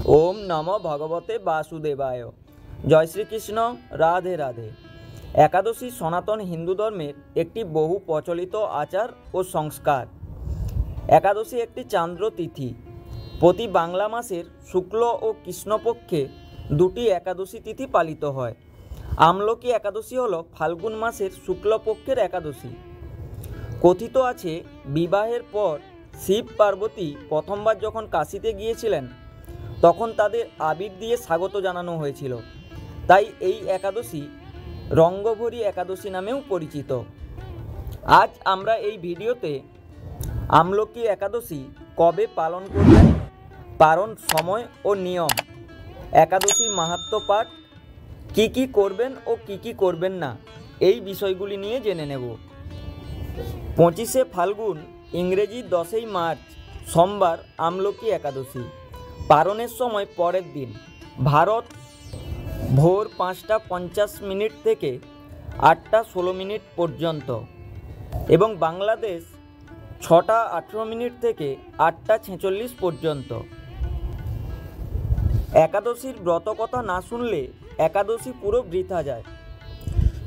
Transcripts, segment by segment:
ओम नमो भगवते वासुदेवाय। जय श्रीकृष्ण। राधे राधे। एकादशी सनातन हिंदू धर्मेर एकटी बहु प्रचलित आचार और संस्कार। एकादशी एकटी चांद्र तिथि। प्रति बांगला मासेर शुक्ल और कृष्णपक्षे दुटी एकादशी तिथि पालित हय। आमलकी एकादशी हलो फाल्गुन मासेर शुक्लपक्षेर एकादशी। कथित आछे विवाहेर पर शिव पार्वती प्रथमबार जखन काशीते गिয়েছিলেন तखन तादेर आबिर दिए स्वागत जानानो हयेछिलो, ताई एई एकादशी रंगभरी एकादशी नामेও परिचित। आज आमरा एई भिडियोते आमलकी एकादशी कबे पालन करबेन, पारण समय और नियम, एकादशीर माहात्म्य पाठ, की करबेन और की करबेन ना, एई विषयगुली निये जेने नेब। 25 फाल्गुन इंग्रेजी 10 मार्च सोमवार आमलकी एकादशी। पारणेर समय परेर दिन। भारत भोर 5टा 50 থেকে 8टा 16 पर्यन्त एवं बांग्लादेश 6टा 18 থেকে 8टा 46 पर्यन्त। एकादशीर व्रतकथा ना शुनले एकादशी पुरो बृथा जाए।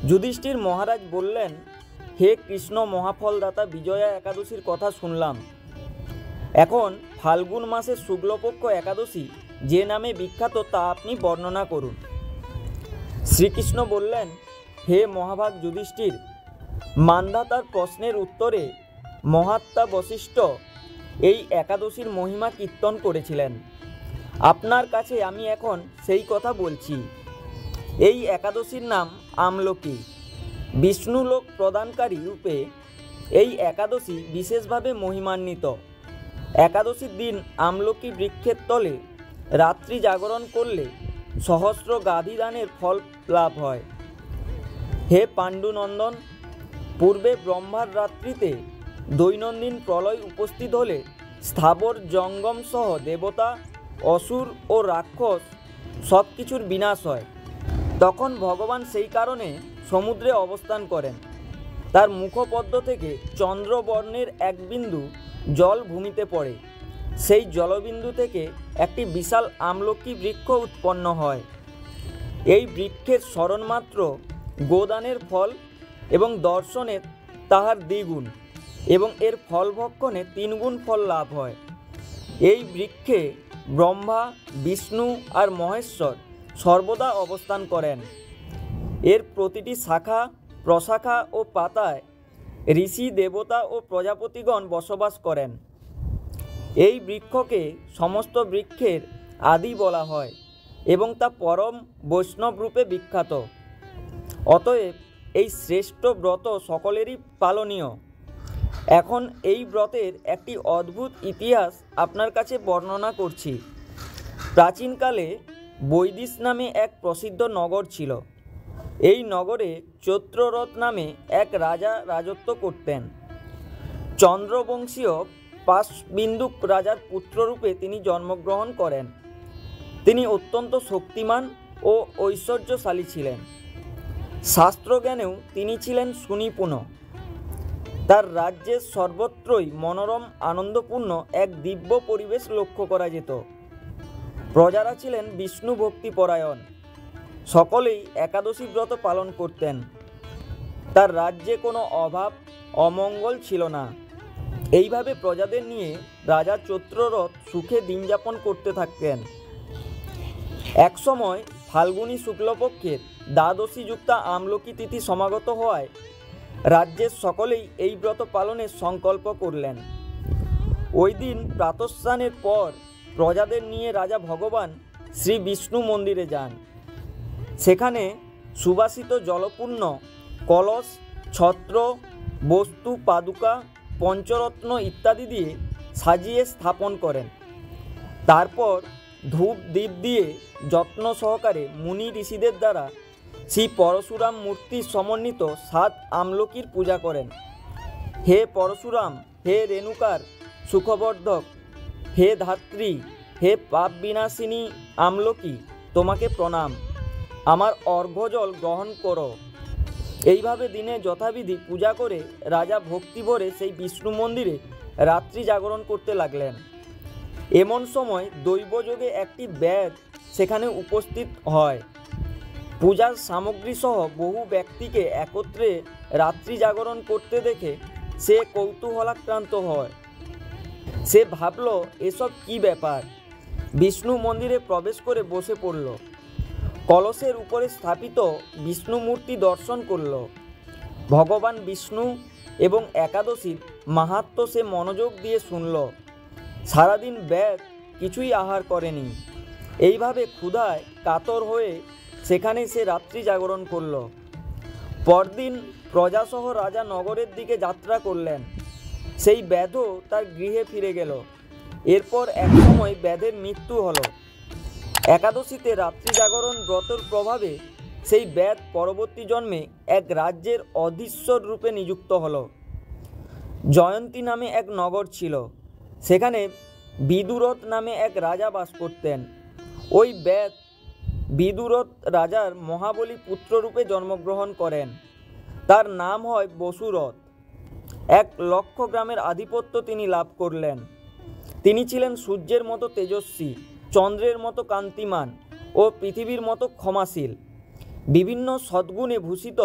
युधिष्ठिर महाराज बोलें, हे कृष्ण महाफलदाता विजया एकादशीर कथा शुनलाम। एखन फाल्गुन मासेर शुक्लपक्ष एकादशी जे नामे विख्यात ता आपनी वर्णना करुन। श्रीकृष्ण बोलें, हे महाभाग युधिष्ठिर, मान्धातार प्रश्नेर उत्तरे महात्मा वशिष्ठ এই एकादशीर महिमा कीर्तन करेছিলেন। আপনার কাছে আমি এখন সেই কথা বলছি। এই একাদশীর নাম আমলকি। বিষ্ণুলোক প্রদানকারী রূপে এই একাদশী বিশেষভাবে মহিমান্বিত। एकादशीर दिन आमलकी वृक्षेर तले रात्रि जागरण करले सहस्र गाधी दानेर फल लाभ हय। हे पाण्डुनंदन, पूर्वे ब्रह्मार रात्रिते दैनन्दिन प्रलय उपस्थित होले स्थावर जंगम सह देवता असुर और राक्षस सबकिछुर विनाश हय। तखन भगवान सेई कारणे समुद्रे अवस्थान करें। तार मुखपद्म थेके चंद्रवर्णेर एक बिंदु जल भूमिते पड़े। सेई जलबिंदु थेके एकटी विशाल आमलकी वृक्ष उत्पन्न हय। एई वृक्षेर शरणमात्र गोदानेर फल एवं दर्शने ताहार द्विगुण एवं एर फल भक्षणे 3 गुण फल लाभ हय। एई वृक्षे ब्रह्मा विष्णु और महेश्वर सर्वदा अवस्थान करें। एर प्रतिटी शाखा प्रशाखा और पाताय ऋषि देवता और प्रजापतिगण बसबास करें। এই বৃক্ষকে সমস্ত বৃক্ষের আদি বলা হয় এবং তা পরম বৈষ্ণব রূপে বিখ্যাত। অতএব এই শ্রেষ্ঠ ব্রত সকলেরই পালনীয়। এখন এই ব্রতের একটি অদ্ভুত ইতিহাস আপনার কাছে বর্ণনা করছি। প্রাচীনকালে বৈদিশ নামে এক প্রসিদ্ধ নগর ছিল। এই নগরে চৈত্ররথ নামে এক রাজা রাজত্ব করতেন। চন্দ্রবংশীয় পাশবিন্দুক রাজার পুত্ররূপে তিনি জন্মগ্রহণ করেন। তিনি অত্যন্ত শক্তিমান ও ঐশ্বর্যশালী ছিলেন। শাস্ত্রজ্ঞানেও তিনি ছিলেন সুনিপুণ। তার রাজ্যের সর্বত্রই মনোরম আনন্দপূর্ণ এক দিব্য পরিবেশ লক্ষ্য করা যেত। প্রজারা ছিলেন বিষ্ণু ভক্তিপরায়ণ। সকলেই একাদশী ব্রত পালন করতেন। তার রাজ্যে কোনো অভাব অমঙ্গল ছিল না। এইভাবে প্রজাদের নিয়ে রাজা চৈত্ররথ সুখে দিন যাপন করতে থাকতেন। এক সময় ফাল্গুনী শুক্লপক্ষের দ্বাদশী যুক্তা আমলকি তিথি সমাগত হওয়ায় রাজ্যের সকলেই এই ব্রত পালনের সংকল্প করলেন। ওই দিন প্রাতঃস্নানের পর প্রজাদের নিয়ে রাজা ভগবান শ্রী বিষ্ণু মন্দিরে যান। সেখানে সুবাসিত জলপূর্ণ কলস ছত্র বস্তু পাদুকা পঞ্চরত্ন ইত্যাদি দিয়ে সাজিয়ে স্থাপন করেন। তারপর ধূপ দীপ দিয়ে যত্ন সহকারে মুনি ঋষিদের দ্বারা শ্রী পরশুরাম মূর্তি সমন্বিত 7 আমলকির পূজা করেন। হে পরশুরাম, হে রেণুকার সুখবর্ধক, হে ধাত্রী, হে পাপ বিনাশিনী আমলকি, তোমাকে প্রণাম, আমার অর্ঘ্যজল গ্রহণ করো। এইভাবে দিনে যথাবিধি পূজা করে রাজা ভক্তি ভরে সেই বিষ্ণু মন্দিরে রাত্রি জাগরণ করতে লাগলেন। এমন সময় দৈবযোগে একটি ব্যাগ সেখানে উপস্থিত হয়। পূজার সামগ্রী সহ বহু ব্যক্তিকে একত্রে রাত্রি জাগরণ করতে দেখে সে কৌতূহলাক্রান্ত হয়। সে ভাবল এসব কি ব্যাপার। বিষ্ণু মন্দিরে প্রবেশ করে বসে পড়ল। কলসের উপরে স্থাপিত বিষ্ণু মূর্তি দর্শন করল। ভগবান বিষ্ণু এবং একাদশীর মাহাত্ম্য সে মনোযোগ দিয়ে শুনল। সারাদিন ব্যাগ কিছুই আহার করেনি। এইভাবে ক্ষুধায় কাতর হয়ে সেখানে সে রাত্রি জাগরণ করল। পরদিন প্রজাসহ রাজা নগরের দিকে যাত্রা করলেন। সেই ব্যাধও তার গৃহে ফিরে গেল। এরপর এক সময় ব্যাধের মৃত্যু হলো। একাদশীতে রাত্রি জাগরণ ব্রতের প্রভাবে সেই ব্যাধ পরবর্তী জন্মে এক রাজ্যের অধীশ্বর রূপে নিযুক্ত হলো। জয়ন্তী নামে এক নগর ছিল। সেখানে বিদুরথ নামে এক রাজা বাস করতেন। ওই ব্যাধ বিদুরথ রাজার মহাবলী পুত্ররূপে জন্মগ্রহণ করেন। তার নাম হয় বসুরথ। 1,00,000 গ্রামের আধিপত্য তিনি লাভ করলেন। তিনি ছিলেন সূর্যের মতো তেজস্বী, চন্দ্রের মতো কান্তিমান ও পৃথিবীর মতো ক্ষমাশীল। বিভিন্ন সদ্গুণে ভূষিত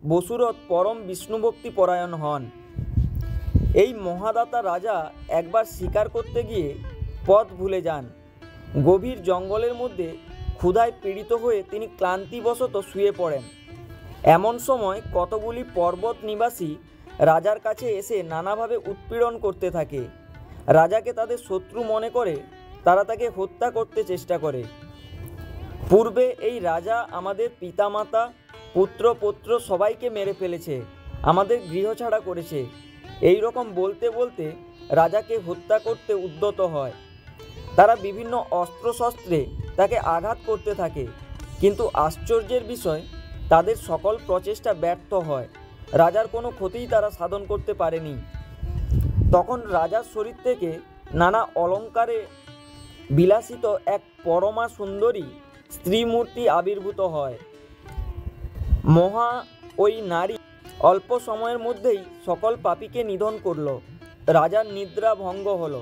বসুরথ পরম বিষ্ণুভক্তি পরায়ণ হন। এই মহাদাতা রাজা একবার শিকার করতে গিয়ে পথ ভুলে যান। গভীর জঙ্গলের মধ্যে ক্ষুধায় পীড়িত হয়ে তিনি ক্লান্তিবশত শুয়ে পড়েন। এমন সময় কতগুলি পর্বত নিবাসী রাজার কাছে এসে নানাভাবে উৎপীড়ন করতে থাকে। রাজাকে তাদের শত্রু মনে করে তারা তাকে হত্যা করতে চেষ্টা করে। পূর্বে এই রাজা আমাদের পিতামাতা, পুত্র পৌত্র সবাইকে মেরে ফেলেছে, আমাদের গৃহছাড়া করেছে, এই রকম বলতে বলতে রাজাকে হত্যা করতে উদ্যত হয়। তারা বিভিন্ন অস্ত্রশস্ত্রে তাকে আঘাত করতে থাকে, কিন্তু আশ্চর্যের বিষয় তাদের সকল প্রচেষ্টা ব্যর্থ হয়। রাজার কোনো ক্ষতিই তারা সাধন করতে পারেনি। তখন রাজার শরীর থেকে নানা অলঙ্কারে বিলাসিত এক পরমা সুন্দরী স্ত্রী মূর্তি আবির্ভূত হয়। মহা ওই নারী অল্প সময়ের মধ্যেই সকল পাপীকে নিধন করল। রাজার নিদ্রা ভঙ্গ হলো।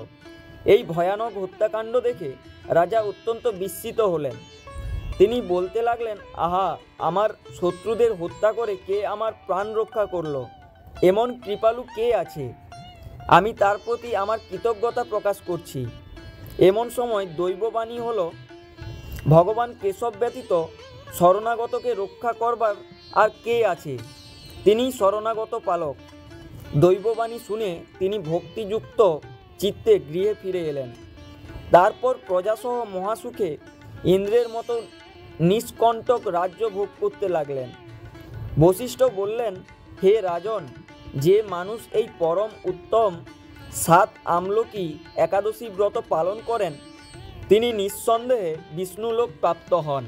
এই ভয়ানক হত্যাকাণ্ড দেখে রাজা অত্যন্ত বিস্মিত হলেন। তিনি বলতে লাগলেন, আহা, আমার শত্রুদের হত্যা করে কে আমার প্রাণ রক্ষা করল? এমন কৃপালু কে আছে? আমি তার প্রতি আমার কৃতজ্ঞতা প্রকাশ করছি। এমন সময় দৈববাণী হলো, ভগবান কেশব ব্যতীত শরণাগতকে রক্ষা করবার আর কে আছে? তিনি শরণাগত পালক। দৈববাণী শুনে তিনি ভক্তিযুক্ত চিত্তে গৃহে ফিরে এলেন। তারপর প্রজাসহ মহাসুখে ইন্দ্রের মতো নিষ্কণ্টক রাজ্য ভোগ করতে লাগলেন। বশিষ্ঠ বললেন, হে রাজন, যে মানুষ এই পরম উত্তম 7 আমলকি একাদশী ব্রত পালন করেন তিনি নিঃসন্দেহে বিষ্ণুলোক প্রাপ্ত হন।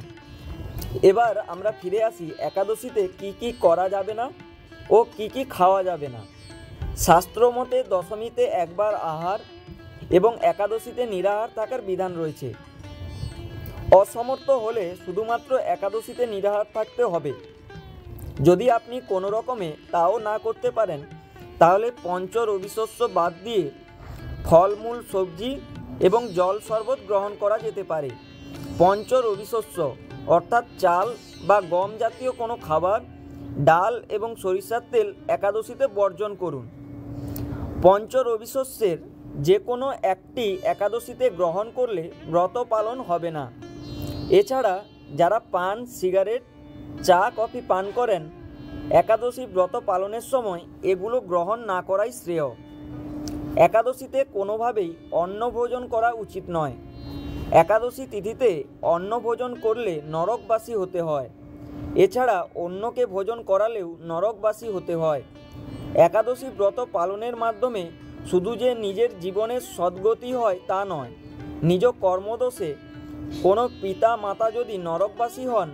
এবার আমরা ফিরে আসি একাদশীতে কি কি করা যাবে না ও কি কি খাওয়া যাবে না। শাস্ত্রমতে দশমীতে একবার আহার এবং একাদশীতে নিরাহার থাকার বিধান রয়েছে। অসমর্থ হলে শুধুমাত্র একাদশীতে নিরাহার থাকতে হবে। যদি আপনি কোনো রকমে তাও না করতে পারেন তাহলে পঞ্চ রবিশস্য বাদ দিয়ে ফলমূল, সবজি এবং জল শরবত গ্রহণ করা যেতে পারে। পঞ্চ রবিশস্য অর্থাৎ চাল বা গম জাতীয় কোনো খাবার, ডাল এবং সরিষার তেল একাদশীতে বর্জন করুন। পঞ্চ রবিশস্যের যে কোনো একটি একাদশীতে গ্রহণ করলে ব্রত পালন হবে না। এছাড়া যারা পান, সিগারেট, চা, কফি পান করেন একাদশী ব্রত পালনের সময় এগুলো গ্রহণ না করাই শ্রেয়। একাদশীতে কোনোভাবেই অন্ন ভোজন করা উচিত নয়। একাদশী তিথিতে অন্ন ভোজন করলে নরকবাসী হতে হয়। এছাড়া অন্যকে ভোজন করালেও নরকবাসী হতে হয়। একাদশী ব্রত পালনের মাধ্যমে শুধু যে নিজের জীবনের সদ্গতি হয় তা নয়, নিজ কর্মদোষে কোনো পিতা মাতা যদি নরকবাসী হন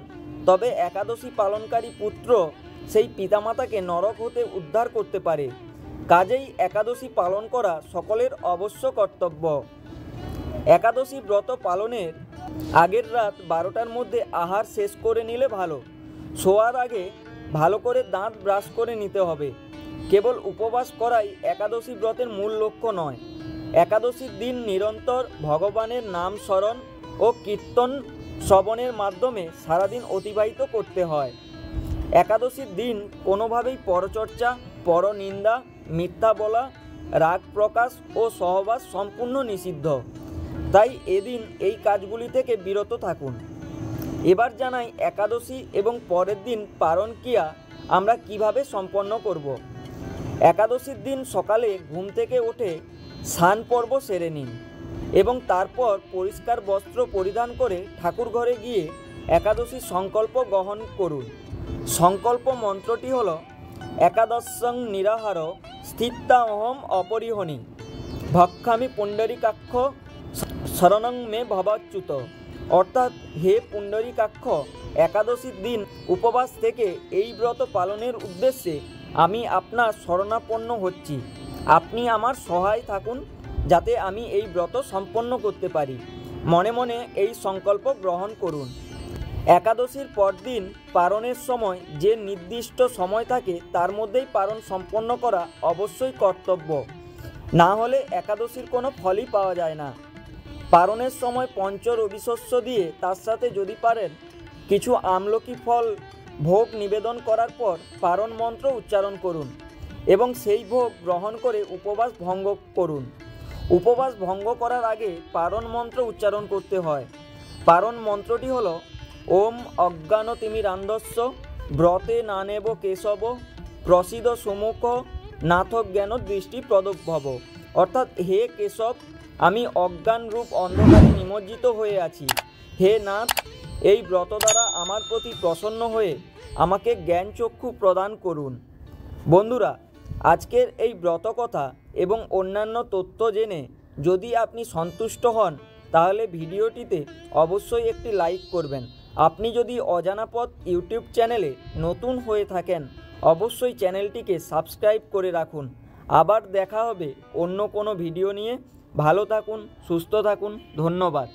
তবে একাদশী পালনকারী পুত্র সেই পিতামাতাকে নরক হতে উদ্ধার করতে পারে। কাজেই একাদশী পালন করা সকলের অবশ্য কর্তব্য। একাদশী ব্রত পালনের আগের রাত 12টার মধ্যে আহার শেষ করে নিলে ভালো। শোয়ার আগে ভালো করে দাঁত ব্রাশ করে নিতে হবে। কেবল উপবাস করাই একাদশী ব্রতের মূল লক্ষ্য নয়। একাদশীর দিন নিরন্তর ভগবানের নাম স্মরণ ও কীর্তন শ্রবণের মাধ্যমে সারাদিন অতিবাহিত করতে হয়। একাদশীর দিন কোনোভাবেই পরচর্চা, পরনিন্দা, মিথ্যা বলা, রাগ প্রকাশ ও সহবাস সম্পূর্ণ নিষিদ্ধ। তাই এদিন এই কাজগুলি থেকে বিরত থাকুন। এবার জানাই একাদশী এবং পরের দিন পারণ ক্রিয়া আমরা কিভাবে সম্পন্ন করব। একাদশীর দিন সকালে ঘুম থেকে উঠে স্নান পর্ব সেরে নিন এবং তারপর পরিষ্কার বস্ত্র পরিধান করে ঠাকুর ঘরে গিয়ে একাদশীর সংকল্প গ্রহণ করুন। সংকল্প মন্ত্রটি হল একাদশং নিরাহার স্থিতা অহম অপরিহণি ভক্ষামি পুণ্ডরীকাক্ষ শরণং মে ভবাচ্যুত। অর্থাৎ, হে পুণ্ডরীকাক্ষ, একাদশীর দিন উপবাস থেকে এই ব্রত পালনের উদ্দেশ্যে আমি আপনার শরণাপন্ন হচ্ছি। আপনি আমার সহায় থাকুন যাতে আমি এই ব্রত সম্পন্ন করতে পারি। মনে মনে এই সংকল্প গ্রহণ করুন। একাদশীর পরদিন পারণের সময় যে নির্দিষ্ট সময় থাকে তার মধ্যেই পারণ সম্পন্ন করা অবশ্যই কর্তব্য, না হলে একাদশীর কোনো ফলই পাওয়া যায় না। পারণের সময় পঞ্চ রবিশস্য দিয়ে তার সাথে যদি পারেন কিছু আমলকি ফল ভোগ নিবেদন করার পর পারণ মন্ত্র উচ্চারণ করুন এবং সেই ভোগ গ্রহণ করে উপবাস ভঙ্গ করুন। উপবাস ভঙ্গ করার আগে পারণ মন্ত্র উচ্চারণ করতে হয়। পারণ মন্ত্রটি হল ওম অজ্ঞানতিমিরান্ধস্য ব্রতে নানেব কেশব প্রসিদ সুমুখ নাথ জ্ঞান দৃষ্টি প্রদভব। অর্থাৎ, হে কেশব, আমি অজ্ঞান রূপ অন্ধকারে নিমজ্জিত হয়ে আছি। হে নাথ, এই ব্রত দ্বারা আমার প্রতি প্রসন্ন হয়ে আমাকে জ্ঞান চক্ষু প্রদান করুন। বন্ধুরা, আজকের এই ব্রত কথা এবং অন্যান্য তথ্য জেনে যদি আপনি সন্তুষ্ট হন তাহলে ভিডিওটিতে অবশ্যই একটি লাইক করবেন। আপনি যদি অজানা পথ ইউটিউব চ্যানেলে নতুন হয়ে থাকেন অবশ্যই চ্যানেলটিকে সাবস্ক্রাইব করে রাখুন। আবার দেখা হবে অন্য কোনো ভিডিও নিয়ে। ভালো থাকুন, সুস্থ থাকুন। ধন্যবাদ।